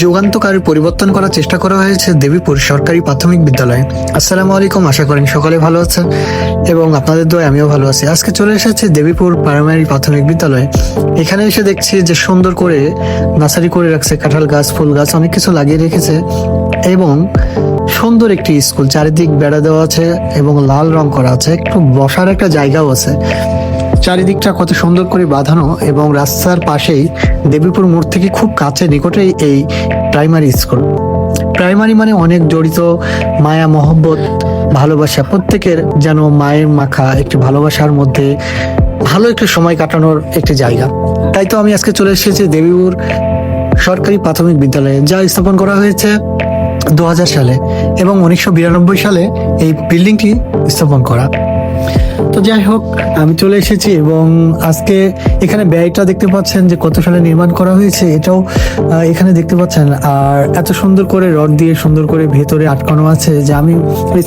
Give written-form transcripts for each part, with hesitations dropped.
যুগান্তকারী পরিবর্তন করার চেষ্টা করা হয়েছে দেবীপুর সরকারি প্রাথমিক বিদ্যালয়ে। আসসালামু আলাইকুম, আশা করেন সকলে ভালো আছেন এবং আপনাদের দোয়ায় আমিও ভালো আছি। আজকে চলে এসেছি দেবীপুর প্রাইমারি প্রাথমিক বিদ্যালয়ে। এখানে এসে দেখছি যে সুন্দর করে নার্সারি করে রাখছে, কাঁঠাল গাছ, ফুল গাছ, অনেক কিছু লাগিয়ে রেখেছে এবং সুন্দর একটি স্কুল, চারিদিক বেড়া দেওয়া আছে এবং লাল রং করা আছে, একটু বসার একটা জায়গাও আছে। চারিদিকটা কত সুন্দর করে বাঁধানো এবং রাস্তার পাশেই দেবীপুর মোড় থেকে খুব কাছে নিকটেই এই প্রাইমারি স্কুল। প্রাইমারি মানে অনেক জড়িত মায়া, মহব্বত, ভালোবাসা, প্রত্যেকের যেন মায়ের মাখা একটি ভালোবাসার মধ্যে ভালো একটি সময় কাটানোর একটি জায়গা। তাই তো আমি আজকে চলে এসেছি দেবীপুর সরকারি প্রাথমিক বিদ্যালয়ে, যা স্থাপন করা হয়েছে 2000 সালে এবং 1992 সালে এই বিল্ডিংটি স্থাপন করা। তো যাই হোক, আমি চলে এসেছি এবং আজকে এখানে ব্যয়টা দেখতে পাচ্ছেন যে কত সালে নির্মাণ করা হয়েছে, এটাও এখানে দেখতে পাচ্ছেন। আর এত সুন্দর করে রড দিয়ে সুন্দর করে ভেতরে আটকানো আছে যে আমি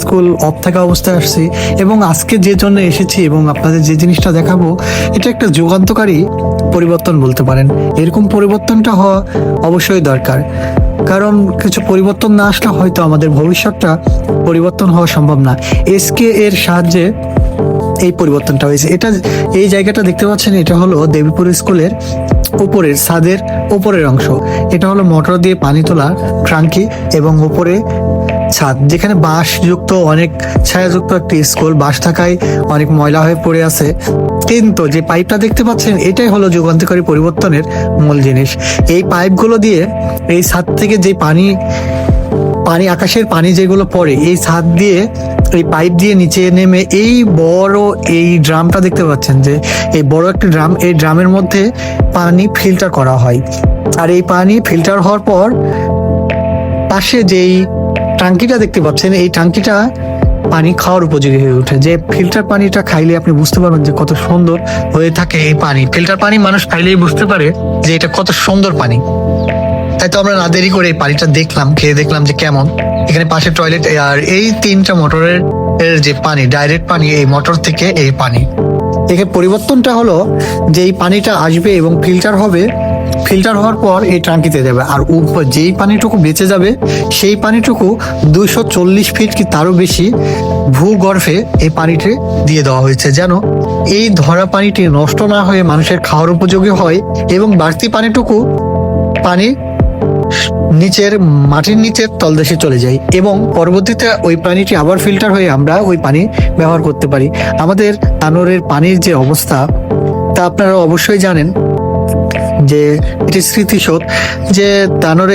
স্কুল অফ থাকা অবস্থায় আসছি এবং আজকে যে জন্য এসেছি এবং আপনাদের যে জিনিসটা দেখাবো, এটা একটা যুগান্তকারী পরিবর্তন বলতে পারেন। এরকম পরিবর্তনটা হওয়া অবশ্যই দরকার, কারণ কিছু পরিবর্তন না আসলে হয়তো আমাদের ভবিষ্যৎটা পরিবর্তন হওয়া সম্ভব না। এসকে এর সাহায্যে এই পরিবর্তনটা হয়েছে। এটা এই জায়গাটা দেখতে পাচ্ছেন, এটা হলো দেবীপুর স্কুলের উপরের ছাদের উপরের অংশ। এটা হলো মোটর দিয়ে পানি তোলা ট্রাঙ্কি এবং উপরে ছাদ, যেখানে বাঁশ যুক্ত অনেক ছায়াযুক্ত একটি স্কুল। বাঁশ থাকায় অনেক ময়লা হয়ে পড়ে আছে, কিন্তু যে পাইপটা দেখতে পাচ্ছেন এটাই হলো যুগান্তকারী পরিবর্তনের মূল জিনিস। এই পাইপগুলো দিয়ে এই ছাদ থেকে যে পানি আকাশের পানি যেগুলো পড়ে, এই ছাদ দিয়ে এই পাইপ দিয়ে নিচে নেমে এই বড় এই ড্রামটা দেখতে পাচ্ছেন যে এই বড় একটা ড্রাম, এই ড্রামের মধ্যে পানি ফিল্টার করা হয়। আর এই পানি ফিল্টার হওয়ার পর পাশে যেই টাঙ্কিটা দেখতে পাচ্ছেন, এই টাঙ্কিটা পানি খাওয়ার উপযোগী হয়ে ওঠে। যে ফিল্টার পানিটা খাইলে আপনি বুঝতে পারবেন যে কত সুন্দর হয়ে থাকে এই পানি। ফিল্টার পানি মানুষ খাইলেই বুঝতে পারে যে এটা কত সুন্দর পানি। তাই তো আমরা না দেরি করে এই পানিটা দেখলাম, খেয়ে দেখলাম যে কেমন। এখানে পাশে টয়লেট, আর এই 3টা মোটরের যে পানি, ডাইরেক্ট পানি এই মোটর থেকে এই পানি। এখানে পরিবর্তনটা হলো যে এই পানিটা আসবে এবং ফিল্টার হবে, ফিল্টার হওয়ার পর এই ট্যাঙ্কিতে যাবে। আর যেই পানিটুকু বেঁচে যাবে সেই পানিটুকু 240 ফিট কি তারও বেশি ভূগর্ভে এই পানিটি দিয়ে দেওয়া হয়েছে, যেন এই ধরা পানিটি নষ্ট না হয়ে মানুষের খাওয়ার উপযোগী হয় এবং বাড়তি পানি নিচের মাটির নিচের তলদেশে চলে যায় এবং পরবর্তীতে ওই পানিটি আবার ফিল্টার হয়ে আমরা ওই পানি ব্যবহার করতে পারি। আমাদের তানোরের পানির যে অবস্থা তা আপনারা অবশ্যই জানেন যে এটি স্মৃতিসৌধ, যে তানোরে